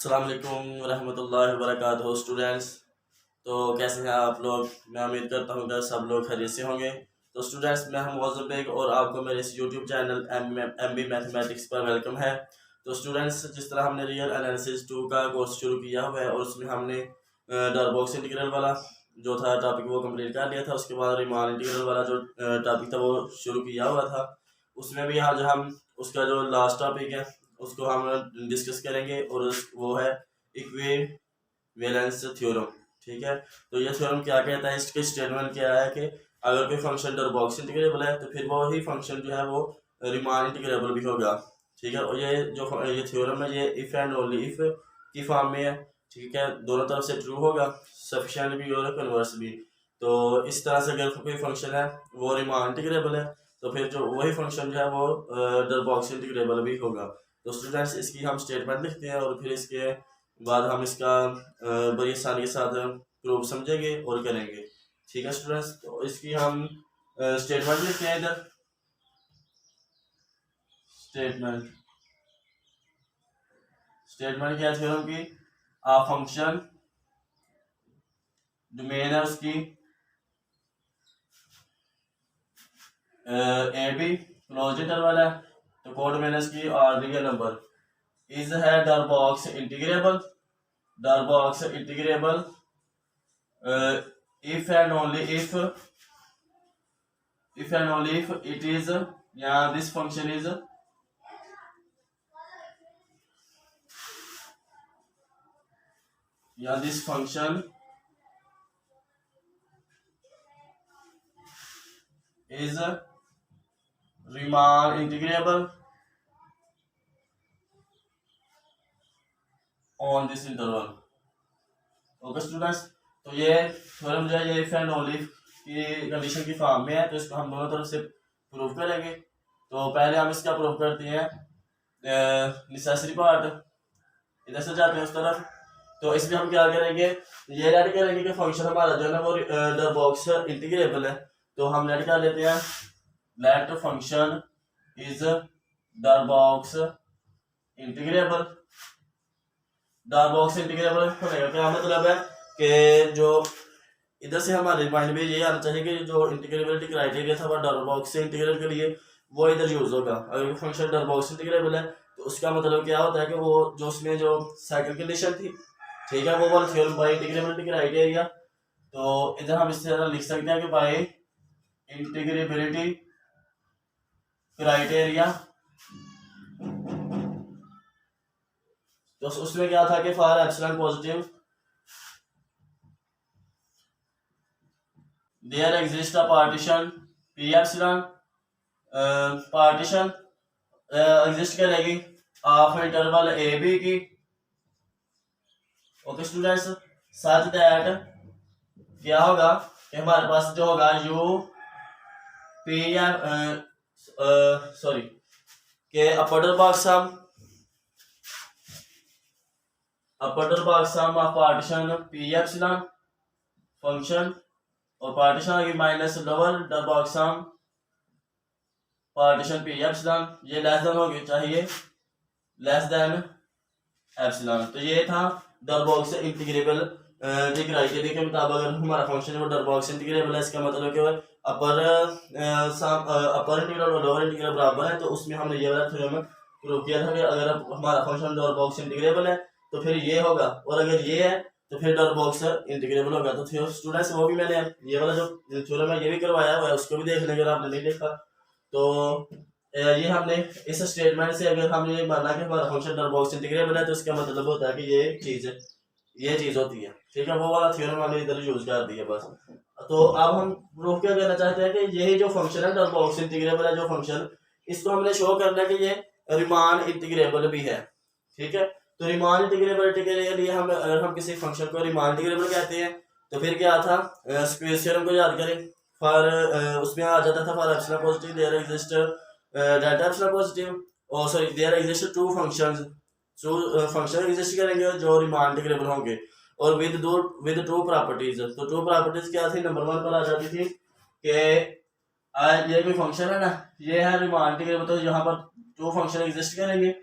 अस्सलाम वालेकुम रहमतुल्लाहि व बरकातुहू स्टूडेंट्स। तो कैसे हैं आप लोग? मैं उम्मीद करता हूँ कि सब लोग खैरियत से होंगे। तो स्टूडेंट्स, मैं हूं मौज़ूद बेग और आपको मेरे इस YouTube channel M B mathematics पर वेलकम है। तो स्टूडेंट्स, जिस तरह हमने रियल एनालिसिस 2 का कोर्स शुरू किया हुआ है और उसमें हमने डॉट इंटीग्रल वाला जो था टॉपिक वो कंप्लीट कर लिया था। उसके बाद रिमान इंटीग्रल वाला जो टॉपिक था वो शुरू किया हुआ था। उसमें भी आज हम उसका जो लास्ट टॉपिक है उसको हम डिस्कस करेंगे और वो है इक्विवेलेंस थ्योरम। ठीक है, तो ये थ्योरम क्या कहता है, इसके स्टेटमेंट क्या है कि अगर कोई फंक्शन डरबॉक्स इंटीग्रेबल है तो फिर वो ही फंक्शन जो है वो रिमान इंटीग्रेबल भी होगा। ठीक है, और ये थ्योरम है, ये इफ एंड ओनली इफ की फॉर्म में है। ठीक है, दोनों तरफ से ट्रू होगा, सफिशिएंट भी और कन्वर्स भी। तो इस तरह से अगर कोई फंक्शन है वो रिमान इंटीग्रेबल है तो फिर जो वही फंक्शन जो है वो डरबॉक्स इंटीग्रेबल भी होगा। तो स्टूडेंट्स, इसकी हम स्टेटमेंट लिखते हैं और फिर इसके बाद हम इसका बड़ी आसानी के साथ प्रूफ समझेंगे और करेंगे। ठीक है स्टूडेंट्स, तो इसकी हम स्टेटमेंट लिखते हैं इधर। स्टेटमेंट स्टेटमेंट क्या है थ्योरम की? आ फंक्शन डोमेन है उसकी ए बी क्लोज इंटरवल है, तो कोड डोमेन इसकी आर रियल नंबर इज है डरबॉक्स integrable if and only if it is this function is this function is Riemann integrable on this interval। Okay students, तो ये theorem जो है ये if and only की कंडीशन की form में है, तो इसको हम दोनों तरफ से प्रूव करेंगे। तो पहले हम इसका प्रूव करते हैं नेसेसरी पार्ट, इधर से जाते हैं उस तरफ। तो इसमें हम क्या करेंगे, ये रेडी करेंगे कि फंक्शन हमारा जो है ना वो डरबॉक्स इंटीग्रेबल है। तो हम रेडी कर लेते हैं let function is Darboux integrable. Darboux integrable होने का क्या मतलब है कि जो इधर से हमारे माइंड में ये आना चाहिए कि जो इंटीग्रेबिलिटी क्राइटेरिया था वह डरबॉक्स से इंटीग्रल के लिए वो इधर यूज होगा। अगर फंक्शन डरबॉक्स इंटीग्रेबल है तो उसका मतलब क्या होता है कि वो जो उसमें जो साइकिल कंडीशन थी, ठीक है, वो वाला थ्योरम बाय इंटीग्रेबिलिटी क्राइटेरिया। तो इधर हम इस तरह लिख सकते हैं कि बाय इंटीग्रेबिलिटी क्राइटेरिया, तो उसमें क्या था कि for epsilon positive there exist a partition P epsilon, partition exist करेगी ऑफ इंटरवल ए बी की। ओके स्टूडेंट्स, सच दैट क्या होगा कि हमारे पास जो होगा यू पी सॉरी के upper box of partition P epsilon function, और पार्टीशन आ गई minus lower the box partition P epsilon, ये लेस देन होगी चाहिए लेस देन एप्सिलॉन। तो ये था डरबॉक्स इंटीग्रेबल के क्राइटेरिया के मुताबिक अगर हमारा फंक्शन है वो डरबॉक्स इंटीग्रेबल है, इसका मतलब कि अपर इंटीग्रल और लोअर इंटीग्रल बराबर है। तो उसमें हमने ये वाला थ्योरम प्रूव किया था कि अगर हमारा फंक्शन डरबॉक्स इंटीग्रेबल है तो फिर ये होगा, और अगर ये है तो फिर डरबॉक्स इंटीग्रेबल होगा। तो स्टूडेंट्स, वो भी मैंने ये वाला जो थ्योरम है ये भी करवाया हुआ है, उसको भी देख लेंगे अगर आपने नहीं देखा तो। ये हमने इस स्टेटमेंट से अगर हमने ये माना कि हमारा फंक्शन डरबॉक्स इंटीग्रेबल है तो इसका मतलब होता है कि ये चीज होती है। ठीक है, वो वाला थ्योरम हमने इधर यूज कर दिया बस। तो अब हम प्रूफ क्या करना चाहते हैं कि यही जो फंक्शन है डरबॉक्स इंटीग्रेबल है जो फंक्शन, इसको हमने शो करना है कि ये रिमान इंटीग्रेबल भी है। ठीक है, तो रिमान इंटीग्रेबिलिटी के लिए हम अगर हम किसी फंक्शन को रिमान इंटीग्रेबल कहते हैं तो फिर क्या था, स्क्वेयर थ्योरम को याद करें। फॉर उसमें आ जाता था for epsilon positive there exist delta epsilon positive, और sorry there exist two functions, जो फंक्शन एग्जिस्ट करेंगे जो रिमान इंटीग्रेबल होंगे और विद टू प्रॉपर्टीज। तो टू प्रॉपर्टीज क्या थी, नंबर 1 पर आ जाती थी कि ये कोई फंक्शन है ना, ये है रिमान इंटीग्रेबल, तो यहाँ पर टू फंक्शन एग्जिस्ट करेंगे,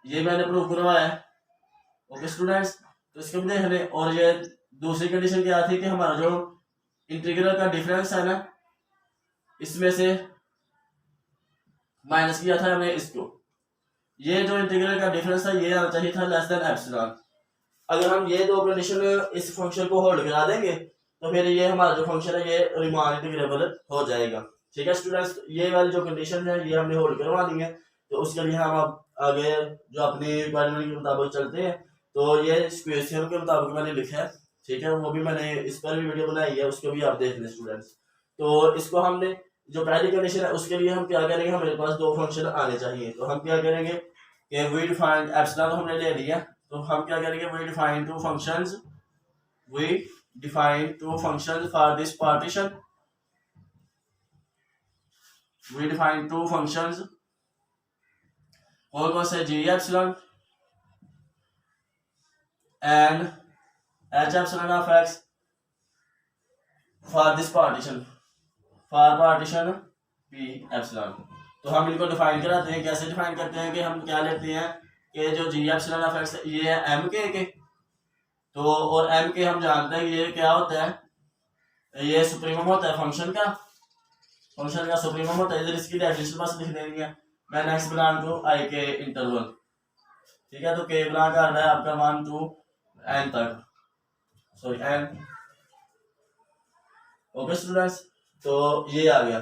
ये मैंने प्रूव करवाया है। ओके स्टूडेंट्स, तो इसको भी देख लें। और ये दूसरी कंडीशन क्या थी कि हमारा जो इंटीग्रल का डिफरेंस है ना, इसमें से माइनस किया था हमने इसको, ये जो इंटीग्रल का डिफरेंस है ये आना चाहिए था लेस देन एप्सिलॉन। अगर हम ये दो कंडीशन इस फंक्शन को होल्ड करा देंगे तो फिर ये हमारा जो फंक्शन है ये रीमान इंटीग्रेबल हो जाएगा। ठीक है स्टूडेंट्स, ये वाली जो कंडीशन है ये हमने होल्ड करवानी है। तो उसके लिए हम अब आगे जो अपनी रिक्वायरमेंट के मुताबिक चलते हैं। तो ये क्वेश्चन के मुताबिक मैंने लिखा है, ठीक है, वो भी मैंने इस पर भी वीडियो बनाई है, उसको भी आप देख लें स्टूडेंट्स। तो इसको हमने जो पहली कंडीशन है उसके लिए हम क्या करेंगे, हमारे पास दो फंक्शन आने चाहिए। तो हम क्या करेंगे कि वी डिफाइन एप्सिलॉन तो हमने ले लिया, तो हम क्या करेंगे we define two functions, we define two functions for this partition, we define two functions कौन से g epsilon and h epsilon of x for this partition, for partition P epsilon. तो हम इनको डिफाइन कराते हैं। कैसे डिफाइन करते हैं कि हम क्या लेते हैं कि जो जी एप्सिलॉन ऑफ एक्स ये है एम के, तो और एम के हम जानते हैं ये क्या होता है, ये सुप्रीमम होता है फंक्शन का, फंक्शन का सुप्रीमम होता है। इधर इसकी डेफिनेशन बस लिख देनी है, मैन एक्स बिलोंग टू आई के इंटरवल, ठीक है। तो के बिलोंग कर रहा है आपका 1 to n तक, सॉरी n। ओके स्टूडेंट्स, तो ये आ गया।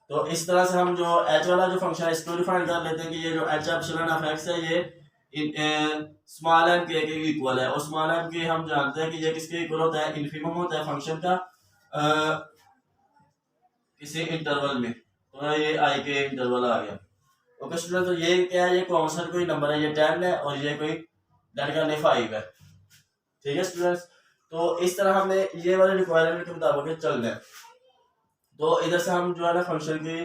तो इस तरह से हम जो h वाला जो फंक्शन है इसको डिफाइन कर लेते हैं कि ये जो h एप्सिलॉन ऑफ x है ये स्मॉल m के इक्वल है। और स्मॉल m के हम जानते हैं कि ये किसके इक्वल होता है, इन्फिमम होता है फंक्शन का किसी इंटरवल में। तो ये i के इंटरवल आ गया। ओके स्टूडेंट, तो ये क्या है, ये कॉन्स्टेंट कोई नंबर है, ये 10 है और ये कोई डेट का 5 है। ठीक है स्टूडेंट्स, तो इस तरह हमें ये वाले रिक्वायरमेंट के मुताबिक चलना है। तो इधर से हम जो है ना फंक्शन की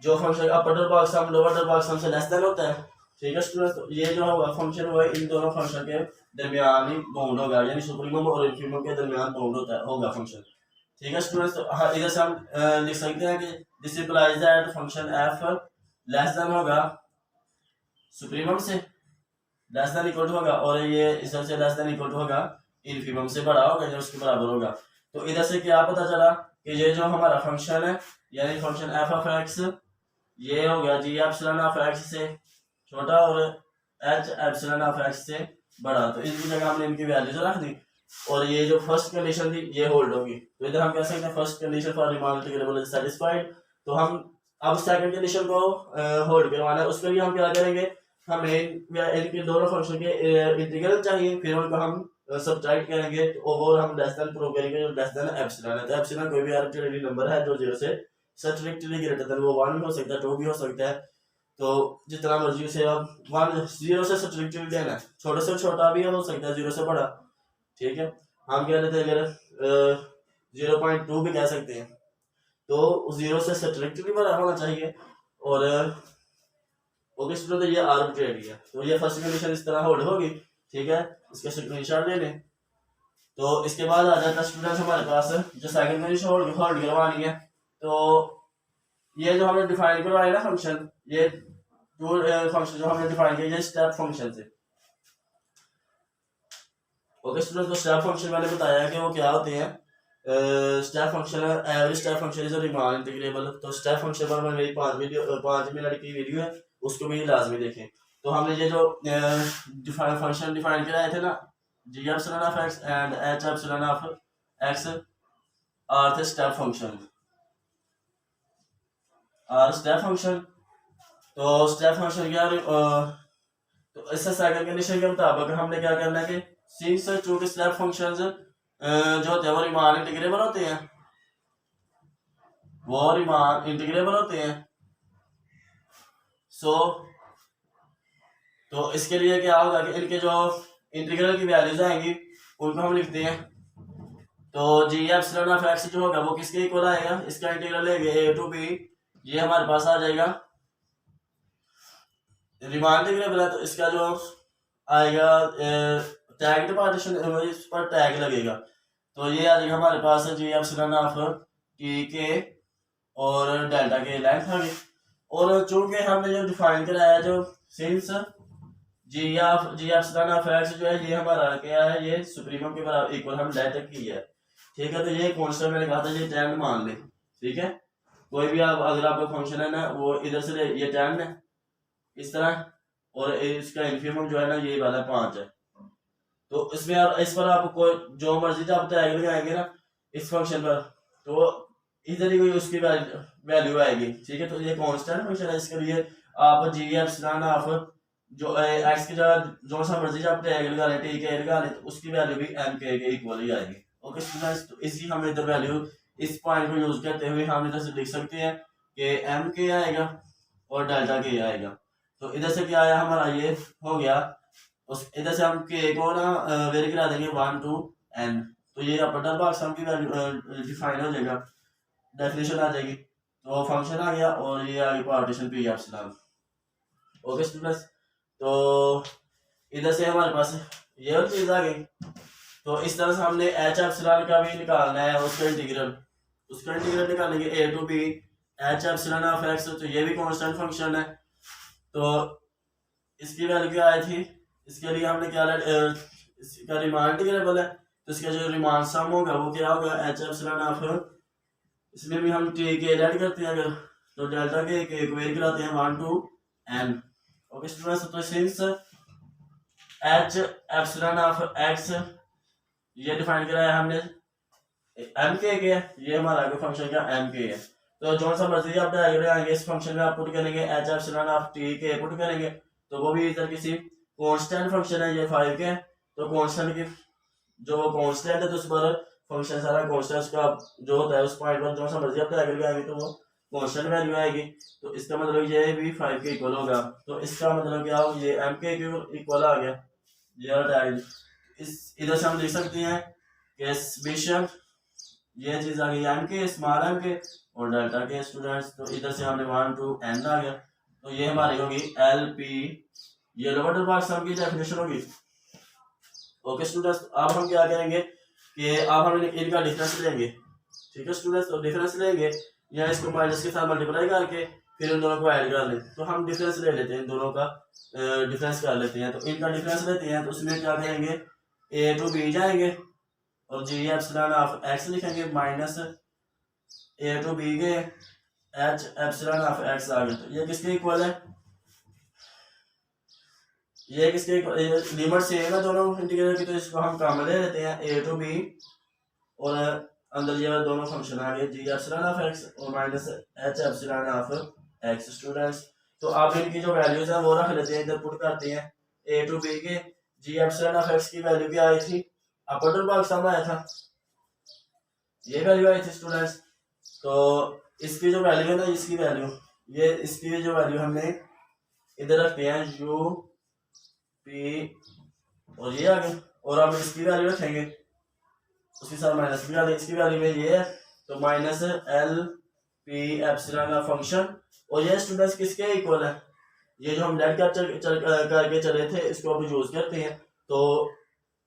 जो फंक्शन अपर बॉक्स हम लोअर बॉक्स हमसे लेस देन होता है। ठीक है स्टूडेंट्स, तो ये जो होगा फंक्शन वो इन दोनों फंक्शन के दरमियान ही बाउंड होगा, यानी सुप्रीमम और इन्फिमम के दरमियान बाउंड होता है होगा फंक्शन। ठीक है स्टूडेंट्स, तो इधर से हम लिख सकते हैं कि this implies that function F less than होगा सुप्रीमम से, लेस देन इक्वल टू होगा, और ये इधर से लेस देन इक्वल टू होगा इन्फिमम से बड़ा होगा जो उसके बराबर होगा। तो इधर से क्या पता चला कि ये जो हमारा फंक्शन है यानी फंक्शन एफ ऑफ एक्स ये हो गया जी एप्सिलॉन ऑफ एक्स से छोटा और एच एप्सिलॉन ऑफ एक्स से बड़ा। तो इनकी जगह हमने इनकी वैल्यूज रख दी और ये जो फर्स्ट कंडीशन थी ये होल्ड होगी। तो इधर हम कह सकते हैं first condition for Riemann integrable is satisfied. तो हम अब सेकंड कंडीशन को होल्ड करवाना है, उसके लिए हम क्या करेंगे, हमें इनके दोनों फंक्शन के इंटीग्रल चाहिए, फिर उनको हम सब्ट्रैक्ट करेंगे तो ओवर हम लेस देन प्रूव करेंगे जो लेस देन एप्सिलॉन है। तो एप्सिलॉन कोई भी आर्बिट्रेरी नंबर है जो 0 से स्ट्रिक्टली ग्रेटर देन, वो 1 भी हो सकता है 2 भी हो सकता है, तो जितना मर्जी से अब 1 0 से स्ट्रिक्टली लेना है, छोटे से छोटा भी हो सकता है 0 से बड़ा। ठीक है, हम क्या लेते हैं अगर 0.2 भी कह सकते हैं, तो 0 से स्ट्रिक्टली बड़ा होना चाहिए। और ओके स्टूडेंट, तो ये आर्बिट्रेरी है, तो ये फर्स्ट कंडीशन इस तरह होल्ड होगी। ठीक है, इसके स्क्रीनशॉट ले लें। तो इसके बाद आ जाता है स्टूडेंट्स हमारे पास जो सेकंड कंडीशन होल्ड करवानी है। तो ये जो हमने डिफाइन करवाया ना फंक्शन, ये जो फंक्शन जो हमने डिफाइन किया ये स्टेप फंक्शन से। ओके स्टूडेंट, तो स्टेप फंक्शन मैंने बताया कि वो क्या होते हैं। Step function average step function is Riemann integrable. तो स्टेप फंक्शन पर मेरी 5 मिनट की वीडियो है, उसको भी लाजमी देखें। तो हमने ये जो फंक्शन डिफाइन कराए थे ना, g epsilon of x and h epsilon of x are थे step function, are step function. तो स्टेप फंक्शन क्या तो इससे सेकंड कंडीशन के मुताबिक हमने क्या करना है कि सिंस चूंकि स्टेप फंक्शंस जो होते हैं वो रीमान इंटीग्रेबल होते हैं, वो रीमान इंटीग्रेबल होते हैं। सो तो इसके लिए क्या होगा कि इनके जो इंटीग्रल की वैल्यूज आएंगी उनको हम लिखते हैं। तो जी एप्सिलॉन ऑफ एक्स जो होगा वो किसके इक्वल आएगा, इसका इंटीग्रल लेंगे ए टू बी, ये हमारे पास आ जाएगा रीमान इंटीग्रेबल है। तो इसका जो आएगा टैग पार्टीशन, इस पर टैग लगेगा, तो ये आ जाएगा हमारे पास जी एप्सिलॉन ऑफ टी के और डेल्टा के लेंथ आ गई। और चूंकि हमने जो डिफाइन कराया जो since G epsilon of X जो है ये हमारा क्या है, ये सुप्रीमम के बराबर इक्वल हम लेट की है, ठीक है। तो ये कांस्टेंट मैंने कहा था ये tan मान ले, ठीक है। कोई भी आप अगर आपका फंक्शन है ना वो इधर से ये tan है इस तरह, और इसका इन्फिमम जो है ना ये वाला 5 है। तो इसमें आप इस पर आपको जो मर्जी आप ट्रायंगल लगाएंगे ना इस फंक्शन पर, तो इधर ही कोई उसकी वैल्यू आएगी, ठीक है। तो ये कांस्टेंट फंक्शन है, इसके लिए आप जी एप्सिलॉन ऑफ जो एक्स की जगह जो सा मर्जी आप ट्रायंगल लगा लें, टी के लगा लें, तो उसकी वैल्यू भी एम के इक्वल ही आएगी। ओके स्टूडेंट्स, तो इसी हम इधर वैल्यू इस पॉइंट को यूज करते हुए हम इधर से लिख सकते हैं कि एम के आएगा और डेल्टा के आएगा। तो इधर से क्या आया हमारा ये हो गया, उस इधर से हम के को ना वेरी करा देंगे 1 to n, तो ये अपर बॉक्स हम की वैल्यू डिफाइन हो जाएगा, डेफिनेशन आ जाएगी, तो फंक्शन आ गया और ये आ गया partition P epsilon. Okay students, तो इधर से हमारे पास ये और चीज आ गई। तो इस तरह से हमने एच एप्सिलॉन का भी निकालना है, उसका इंटीग्रल निकालेंगे a to b h epsilon of x, तो ये भी कांस्टेंट फंक्शन है। तो इसकी वैल्यू क्या आई थी, इसके लिए हमने क्या इसका रिमान इंटीग्रेबल है, तो इसका जो रिमान सम होगा वो क्या होगा एच एप्सिलॉन ऑफ, इसमें भी हम टी के ऐड करते हैं अगर, तो डेल्टा के इक्वेट कराते हैं 1 to n। ओके स्टूडेंट्स, तो since H epsilon of x ये डिफाइन कराया हमने एम के ये हमारा फंक्शन का एम के है। तो जो सा मर्जी आप डायग्राम आएंगे इस फंक्शन में आप पुट करेंगे एच एप्सिलॉन ऑफ टी के पुट करेंगे, तो वो भी इधर किसी कांस्टेंट फंक्शन है ये 5 के, तो कांस्टेंट की जो कांस्टेंट है तो उस पर फंक्शन सारा कांस्टेंट का जो होता है उस पॉइंट पर जो सा मर्जी आप डायग्राम आएंगे तो वो कांस्टेंट वैल्यू आएगी। तो इसका मतलब ये भी 5 के इक्वल होगा, तो इसका मतलब क्या हो ये एम के इक्वल आ गया ये। इस इधर से हम लिख सकते हैं कि बेशक ये चीज आ गई एम के स्मॉल एम के और डेल्टा के स्टूडेंट्स, तो इधर से हमने 1 to n आ गया, तो ये हमारी होगी एल पी, ये लोअर बॉक्स सम की डेफिनेशन होगी। ओके स्टूडेंट्स, अब हम क्या करेंगे कि अब हम इनका डिफरेंस लेंगे, ठीक है स्टूडेंट्स। तो डिफरेंस लेंगे या इसको माइनस के साथ मल्टीप्लाई करके फिर उन दोनों को ऐड कर लें, तो हम डिफरेंस ले लेते हैं, इन दोनों का डिफरेंस कर लेते हैं। तो इनका डिफरेंस लेते हैं, तो उसमें क्या करेंगे ए टू बी जाएंगे और जी एप्सिलॉन ऑफ एक्स लिखेंगे माइनस ए टू बी के एच एप्सिलॉन ऑफ एक्स आ गया। तो ये किसके इक्वल है, ये किसके लिमिट सेम है दोनों इंटीग्रल की, तो इसको हम कॉमन ले लेते हैं ए टू बी और अंदर ये दोनों फंक्शन आ गए जी एप्सिलॉन ऑफ एक्स और minus H epsilon of x students. तो आप इनकी जो वैल्यूज है वो रख लेते हैं, इधर पुट करते हैं ए टू बी के जी एप्सिलॉन ऑफ एक्स की वैल्यू क्या आई थी, अपर बॉक्स सम आया था, ये वैल्यू आई थी स्टूडेंट्स। तो इसकी जो वैल्यू है ना इसकी वैल्यू ये इसकी जो वैल्यू हमने इधर रखते हैं यू पी और ये आ गया, और अब इसकी वैल्यू रखेंगे उसके साथ माइनस भी आ गई, इसकी वैल्यू में ये है तो माइनस एल पी एप्सिलॉन का फंक्शन, और ये स्टूडेंट्स किसके इक्वल है, ये जो हम लेट करके चले थे इसको अब यूज करते हैं। तो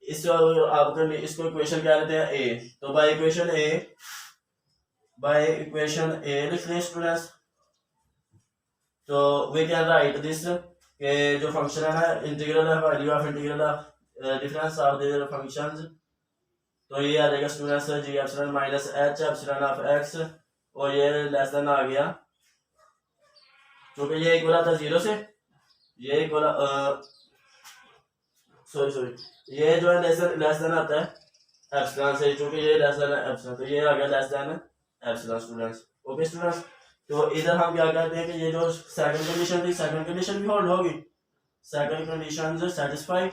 इस आप इसको इक्वेशन क्या लेते हैं ए, तो बाय इक्वेशन ए लिख लें स्टूडेंट्स। तो वी कैन राइट दिस के जो फंक्शन है ना इंटीग्रल है value of integral of difference of the functions, तो ये आ जाएगा students G epsilon minus H epsilon of X, और ये लेस देन आ गया क्योंकि ये इक्वल आता है 0 से, ये इक्वल सॉरी ये जो है लेस देन आता है एप्सिलॉन से, क्योंकि ये लेस देन एप्सिलॉन, तो ये आ गया less than epsilon students. Okay students, तो इधर हम क्या करते हैं कि ये जो सेकंड कंडीशन थी सेकंड कंडीशन भी होल्ड होगी, second condition satisfied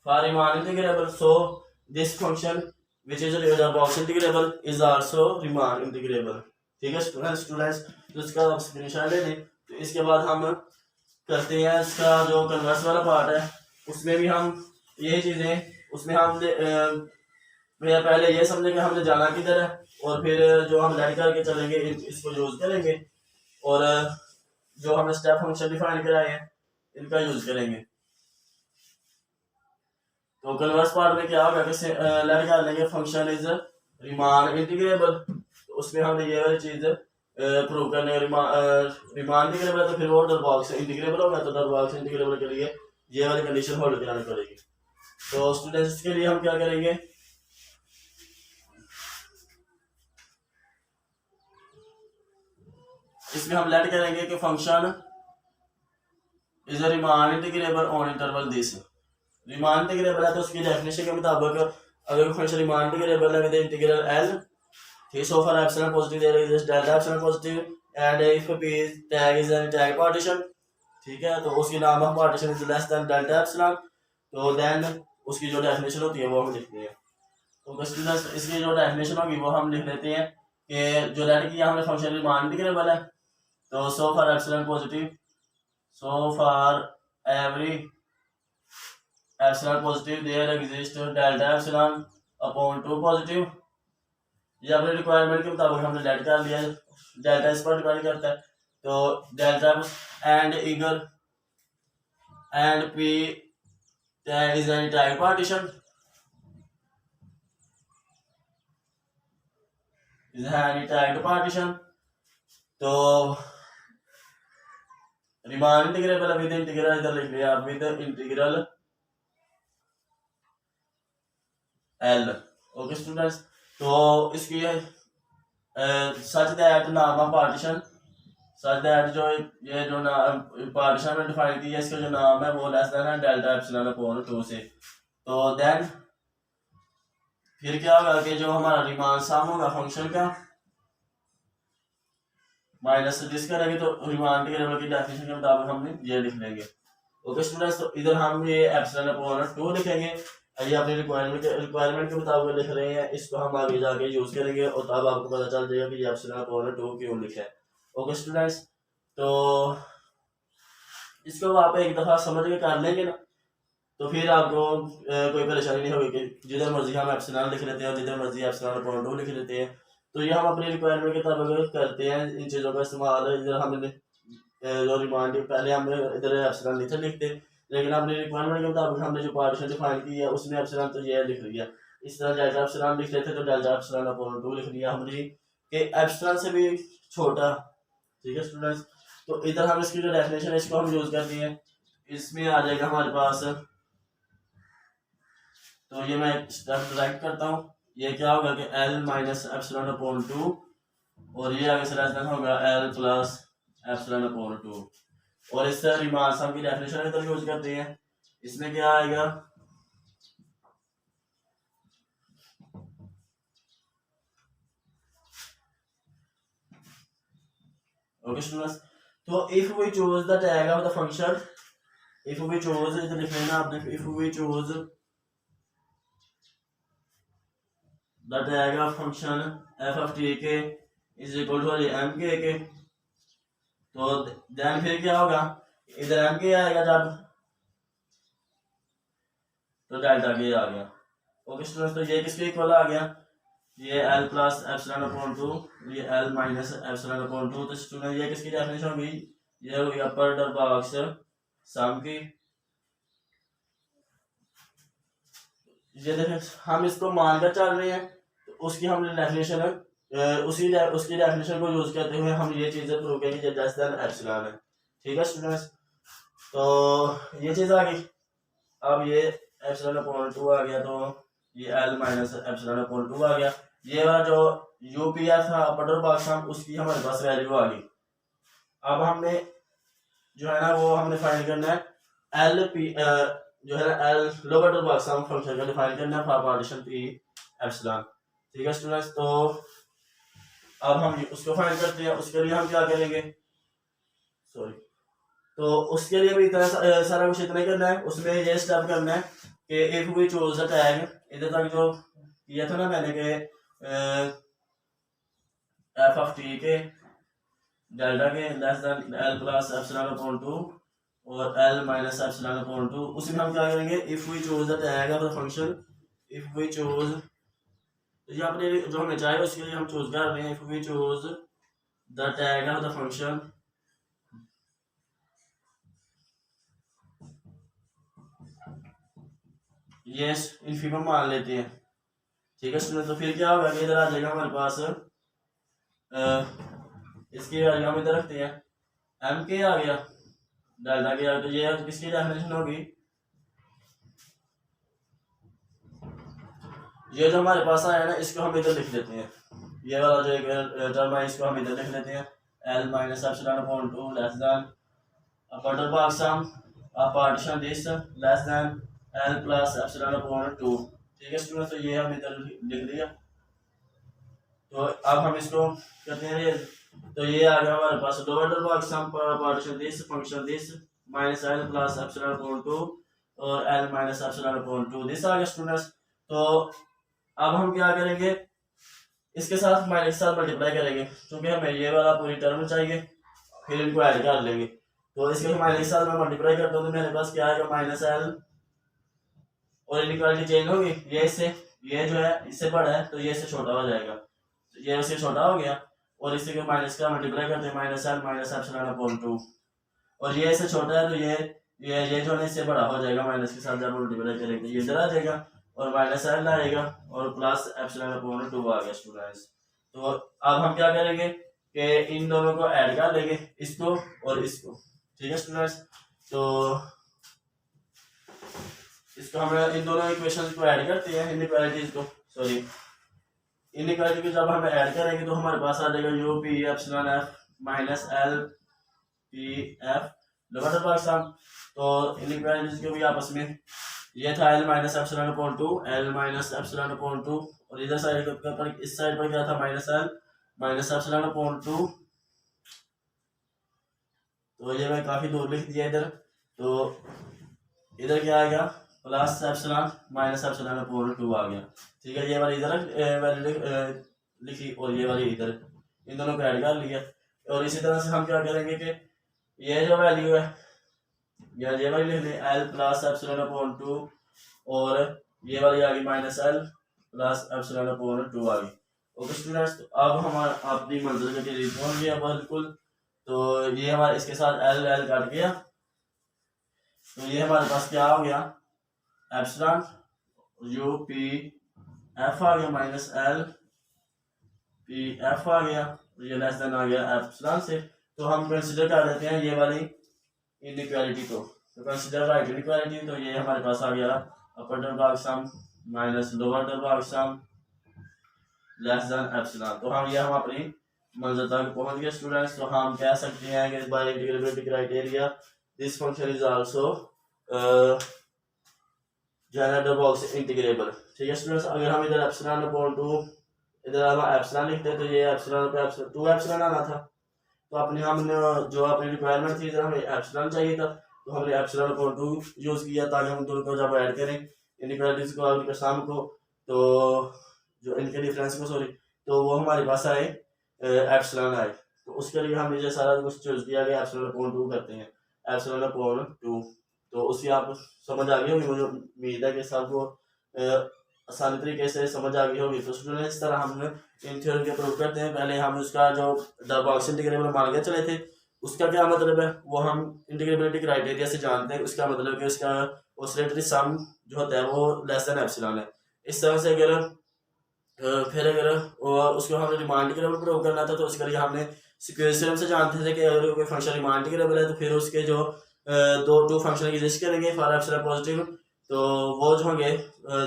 for Riemann integrable, so this function which is a box integrable is also Riemann integrable, ठीक है स्टूडेंट्स। तो इसका आप स्क्रीनशॉट ले लें। तो इसके बाद हम करते हैं इसका जो कन्वर्स वाला पार्ट है, उसमें भी हम यही चीजें उसमें हम पहले ये समझे कि हमने जाना किधर है, और फिर जो हम लेट करके चलेंगे इसको यूज करेंगे, और जो हमने स्टेप फंक्शन डिफाइन कराए हैं इनका यूज करेंगे। तो कन्वर्स पार्ट में क्या होगा कि लेट कर लेंगे फंक्शन इज रीमान इंटीग्रेबल, तो उसमें हमने ये वाली चीज प्रूव करने का रिमान इंटीग्रेबल है तो फिर वो डबल बॉक्स इंटीग्रेबल होगा, तो डबल बॉक्स इंटीग्रेबल के लिए ये वाली कंडीशन होल्ड करानी पड़ेगी। तो स्टूडेंट्स के लिए हम क्या करेंगे, इसमें हम लेट करेंगे कि function is a Riemann integrable on interval this. Riemann integrable है तो उसकी डेफिनेशन के मुताबिक अगर फंक्शन रिमान इंटीग्रेबल है विद इंटीग्रल एल, ठीक, so for epsilon positive there exists delta epsilon positive and if p tag is an tag partition, ठीक है, तो उसकी नाम हम partition is less than delta epsilon, तो देन उसकी जो डेफिनेशन होती है वो हम लिखते हैं। तो स्टूडेंट्स इसकी जो डेफिनेशन होगी वो हम लिख लेते हैं कि जो लेट किया हमने फंक्शन रिमान इंटीग्रेबल है, तो so for epsilon positive, so for every epsilon positive there exist delta epsilon upon 2 positive. ये अपने रिक्वायरमेंट के मुताबिक हमने लेट कर लिया, डेल्टा इस पर डिपेंड करता है, तो delta and eager and P is any type partition is any type partition. तो रिमान इंटीग्रेबल विद इंटीग्रल इधर लिख लिया with integral L. Okay students, तो इसकी सच दैट नाम ऑफ पार्टीशन, सच दैट जो ये जो नाम पार्टीशन में डिफाइन किया इसका जो नाम है वो लेस देन है डेल्टा एप्सिलॉन अपॉन 2 से। तो देन फिर क्या होगा कि जो हमारा रिमान सम होगा फंक्शन का माइनस से डिस करेंगे, तो रिमान इंटीग्रेबल की डेफिनेशन के मुताबिक हमने ये लिख लेंगे। ओके स्टूडेंट्स, तो इधर हम ये एप्सिलॉन अपॉन 2 लिखेंगे, ये अपनी रिक्वायरमेंट के मुताबिक लिख रहे हैं, इसको हम आगे जाके यूज करेंगे और तब आपको पता चल जाएगा कि ये एप्सिलॉन अपॉन 2 क्यों लिखा है। ओके स्टूडेंट्स, तो इसको आप एक दफा समझ के कर लेंगे ना, तो फिर आपको कोई परेशानी नहीं होगी कि जिधर मर्जी हम एप्सिलॉन लिख लेते हैं और जिधर मर्जी एप्सिलॉन अपॉन 2 लिख लेते हैं। तो ये हम अपनी रिक्वायरमेंट के मुताबिक करते हैं इन चीज़ों का इस्तेमाल। इधर हमने जो रिमांड पहले हम इधर एप्सिलॉन लिखे लिखते, लेकिन अपनी रिक्वायरमेंट के मुताबिक हमने जो पार्टीशन डिफाइन की है उसमें एप्सिलॉन तो ये लिख लिया। इस तरह डेल्टा एप्सिलॉन लिख लेते तो डेल्टा एप्सिलॉन अपॉन 2 लिख लिया हमने कि एप्सिलॉन से भी छोटा। ठीक है स्टूडेंट्स, तो इधर हम इसकी जो डेफिनेशन है इसको हम यूज करते हैं, इसमें आ जाएगा हमारे पास, तो ये मैं स्टेप डायरेक्ट करता हूँ। ये क्या होगा कि L माइनस एप्सिलॉन अपॉन 2 और ये आगे से लेस देन होगा L प्लस एप्सिलॉन अपॉन 2, और इससे रिमान सम की डेफिनेशन इधर यूज करते हैं। इसमें क्या आएगा, ओके स्टूडेंट्स, तो if we choose the tag of the function, if we choose इधर लिख लेना आपने, if we choose the tag of function f of t k is equal to m k, तो देन फिर क्या होगा, इधर m k आएगा जब, तो डेल्टा k आ गया। ओके स्टूडेंट्स, तो ये किसके इक्वल आ गया, ये l प्लस एप्सिलॉन अपॉन 2, ये l माइनस एप्सिलॉन अपॉन 2। तो स्टूडेंट ये किसकी डेफिनेशन होगी, ये होगी अपर डबल बॉक्स सम की। ये देखें हम इसको मानकर चल रहे हैं, तो उसकी हमने डेफिनेशन उसकी डेफिनेशन को यूज करते हुए हम ये चीजें प्रूव करेंगे कि लेस देन एप्सिलॉन है। ठीक है स्टूडेंट्स, तो ये चीज आ गई। अब ये एप्सिलॉन अपॉन 2 आ गया, तो ये L माइनस एप्सिलॉन अपॉन 2 आ गया। ये वाला जो यूपीआर था अपर बॉक्स सम, उसकी हमारे पास वैल्यू आ गई। अब हमने जो है ना वो हमने फाइंड करना है एल पी जो है ना एल लोअर डबल बॉक्स सम फंक्शन का डिफाइन करना है फॉर पार्टीशन पी एप्सिलॉन। ठीक है स्टूडेंट्स, तो अब हम उसको फाइंड करते हैं। उसके लिए हम क्या करेंगे, सॉरी, तो उसके लिए भी इतना सारा कुछ इतना ही करना है। उसमें ये स्टेप करना है कि if we choose the tag, इधर तक जो किया था ना मैंने कि एफ ऑफ टी के डेल्टा के less than L plus epsilon upon 2 और एल माइनस एप्सिलॉन अपॉन 2, उसमें हम क्या करेंगे, if we choose the tag of the function, if we choose, तो ये अपने जो हमें चाहिए उसके लिए हम चूज कर रहे हैं, if we choose the tag of the function, ये इनफिमम मान लेते हैं। ठीक है स्टूडेंट, तो फिर क्या होगा कि इधर आ जाएगा हमारे पास इसकी वैल्यू हम इधर रखते हैं, एम के आ गया डेल्टा के आ गया, तो ये किसकी डेफिनेशन होगी, ये जो हमारे पास आया ना इसको हम इधर लिख लेते हैं, ये वाला जो एक टर्म है इसको हम इधर लिख लेते हैं, L minus epsilon upon 2 less than upper the box sum a partition this less than L plus epsilon upon 2। ठीक है स्टूडेंट, तो ये हम इधर लिख दिया। तो अब हम इसको करते हैं, तो ये आ गया हमारे पास lower the box sum partition this function this minus L plus epsilon upon 2 और L minus epsilon upon 2 this आ गया स्टूडेंट्स। तो अब हम क्या करेंगे, इसके साथ माइनस के साथ मल्टीप्लाई करेंगे, क्योंकि हमें ये वाला पूरी टर्म चाहिए, फिर इनको ऐड कर लेंगे। तो इसके माइनस के साथ मैं मल्टीप्लाई करता हूँ, तो मेरे पास क्या आएगा माइनस L और इनइक्वालिटी चेंज होगी, ये इससे, ये जो है इससे बड़ा है तो ये इससे छोटा हो जाएगा, तो ये इससे छोटा हो गया, और इससे माइनस का मल्टीप्लाई करते हैं minus L minus epsilon upon 2, और ये इससे छोटा है तो ये जो है इससे बड़ा हो जाएगा, माइनस के साथ जब मल्टीप्लाई करेंगे ये इधर आ जाएगा और माइनस L आएगा और प्लस एप्सिलॉन अपॉन 2 आ गया स्टूडेंट्स। तो अब हम क्या करेंगे कि इन दोनों को ऐड कर लेंगे, इसको और इसको। ठीक है स्टूडेंट्स, तो इसको हम इन दोनों इक्वेशन को ऐड करते हैं, इनइक्वालिटीज को, सॉरी इनइक्वालिटी को जब हम ऐड करेंगे तो हमारे पास आ जाएगा U P epsilon F minus L P F lower the box sum. तो इनइक्वालिटीज को भी आपस में, ये था L minus epsilon upon 2 L minus epsilon upon 2, और इधर साइड पर इस साइड पर क्या था minus L minus epsilon upon 2, तो ये मैं काफी दूर लिख दिया इधर, तो इधर क्या आ गया plus epsilon minus epsilon upon 2 आ गया। ठीक है, ये वाली इधर वैल्यू लिखी और ये वाली इधर, इन दोनों को ऐड कर लिया। और इसी तरह से हम क्या करेंगे कि ये जो वैल्यू है ये वाली लिख लें एल प्लस एप्सिलॉन अपॉन 2, और ये वाली आ गई minus L plus epsilon upon 2 आ गई। ओके स्टूडेंट्स, तो अब हमारा अपनी मंजिल के करीब पहुंच गया बिल्कुल। तो ये हमारे इसके साथ एल एल कट गया, तो ये हमारे पास क्या हो गया एप्सिलॉन यू पी एफ आ गया माइनस एल पी एफ आ गया, ये लेस देन आ गया एप्सिलॉन से। तो हम कंसीडर कर लेते हैं ये वाली इनइक्वालिटी को, तो कंसीडर राइट इनइक्वालिटी, तो ये हमारे पास आ गया upper the box sum minus lower the box sum less than epsilon. तो हम अपनी मंजिल तक पहुंच गए स्टूडेंट्स। तो हम कह सकते हैं कि by integrability criteria this function is also general box integrable. ठीक है स्टूडेंट्स, अगर हम इधर एप्सिलॉन अपॉन 2 इधर हम एप्सिलॉन लिखते हैं, तो ये एप्सिलॉन पे एप्सिलॉन 2 एप्सिलॉन आना था, तो हमने जो अपनी रिक्वायरमेंट थी इधर हमें एप्सिलॉन चाहिए था, तो हमने एप्सिलॉन अपॉन 2 यूज किया ताकि हम दोनों को जब ऐड करें इनइक्वालिटीज को और इनके सम को, तो जो इनके डिफरेंस को सॉरी, तो वो हमारे पास आए एप्सिलॉन आए। तो उसके लिए हम ये सारा कुछ चूज किया गया, एप्सिलॉन अपॉन 2 करते हैं, एप्सिलॉन अपॉन 2। तो उसकी आप समझ आ गई होगी, मुझे उम्मीद है कि सबको आसानी तरीके से समझ आ गई होगी। तो स्टूडेंट इस तरह हम इन थ्योरम के प्रूव करते हैं। पहले हम उसका जो डबल बॉक्स इंटीग्रेबल मान के चले थे, उसका क्या मतलब है वो हम इंटीग्रेबिलिटी क्राइटेरिया से जानते हैं। उसका मतलब कि उसका ऑसिलेटरी सम जो होता है वो लेस देन एप्सिलॉन है। इस तरह से अगर फिर अगर उसको हमने रिमांड इंटीग्रेबल प्रूव करना था, तो उसके लिए हमने सीक्वेंस थ्योरम से जानते थे कि अगर कोई फंक्शन रिमांड इंटीग्रेबल है तो फिर उसके जो दो फंक्शन एग्जिस्ट करेंगे फॉर एप्सिलॉन पॉजिटिव, तो वो जो होंगे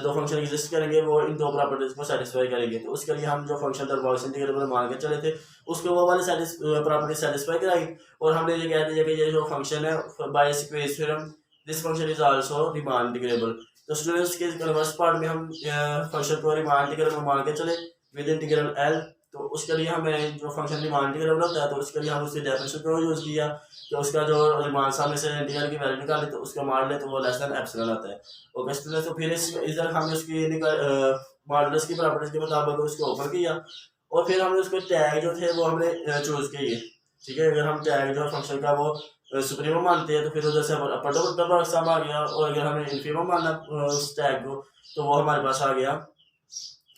दो फंक्शन एग्जिस्ट करेंगे वो इन दो प्रॉपर्टीज को सेटिस्फाई करेंगे। तो उसके लिए हम जो फंक्शन डबल बॉक्स इंटीग्रेबल मान के चले थे उसको वो वाली प्रॉपर्टी सेटिस्फाई कराई, और हमने ये कह दिया कि ये जो फंक्शन है by sequence theorem this function is also Riemann integrable. तो स्टूडेंट्स के कन्वर्स पार्ट में हम फंक्शन को रिमांड इंटीग्रेबल मान के चले विद इंटीग्रल एल। तो उसके लिए हमें जो फंक्शन रिमांड इंटीग्रेबल होता है, तो उसके लिए हम उसकी डेफिनेशन को यूज किया कि उसका जो रिमांड सामने से इंटीग्रल की वैल्यू निकाले तो उसका मान ले तो वो लेस देन एप्सिलॉन आता है। ओके स्टूडेंट्स, तो फिर इधर हमने उसकी मॉडुलस की प्रॉपर्टीज के मुताबिक उसको ओपन किया, और फिर हमने उसको टैग जो थे वो हमने चूज किए। ठीक है, अगर हम टैग जो फंक्शन का वो सुप्रीमम मानते हैं तो फिर उधर से अपर डबल सम आ गया, और अगर हमें इन्फीमम मानना उस टैग को तो वो हमारे पास आ गया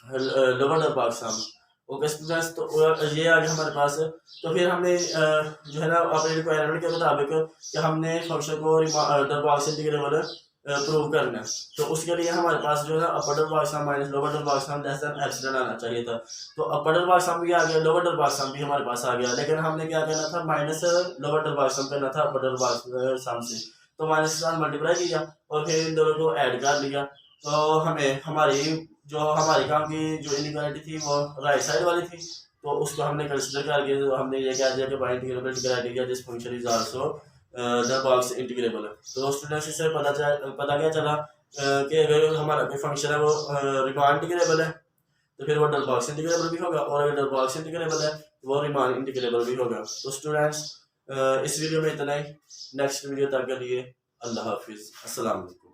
लोअर डबल सम। ओके स्टूडेंट्स, तो ये आ गया हमारे पास। तो फिर हमने जो है ना अपने रिक्वायरमेंट के मुताबिक कि हमने फंक्शन को डबल बॉक्स इंटीग्रेबल प्रूव करना है। तो उसके लिए हमारे पास जो है अपर double box sum minus lower double box sum less than epsilon आना चाहिए था। तो अपर डबल बॉक्स सम भी आ गया, लोअर डबल बॉक्स सम भी हमारे पास आ गया, लेकिन हमने क्या करना था, माइनस लोअर डबल बॉक्स सम करना था अपर डबल बॉक्स सम से। तो माइनस के साथ मल्टीप्लाई किया और फिर इन दोनों को ऐड कर लिया। तो हमें हमारी काम की जो इनइक्वालिटी थी वो राइट साइड वाली थी, तो उसको हमने कंसिडर करके तो हमने ये कह दिया कि by integrability criteria this function is also Darboux integrable है। तो स्टूडेंट्स इससे पता क्या चला कि अगर हमारा कोई फंक्शन है वो रिमान इंटीग्रेबल है तो फिर वो डबल बॉक्स इंटीग्रेबल भी होगा, और अगर डबल बॉक्स इंटीग्रेबल है तो वो रिमान इंटीग्रेबल भी होगा। तो स्टूडेंट्स इस वीडियो में इतना ही। नेक्स्ट वीडियो तक के लिए अल्लाह हाफिज़, अस्सलाम वालेकुम।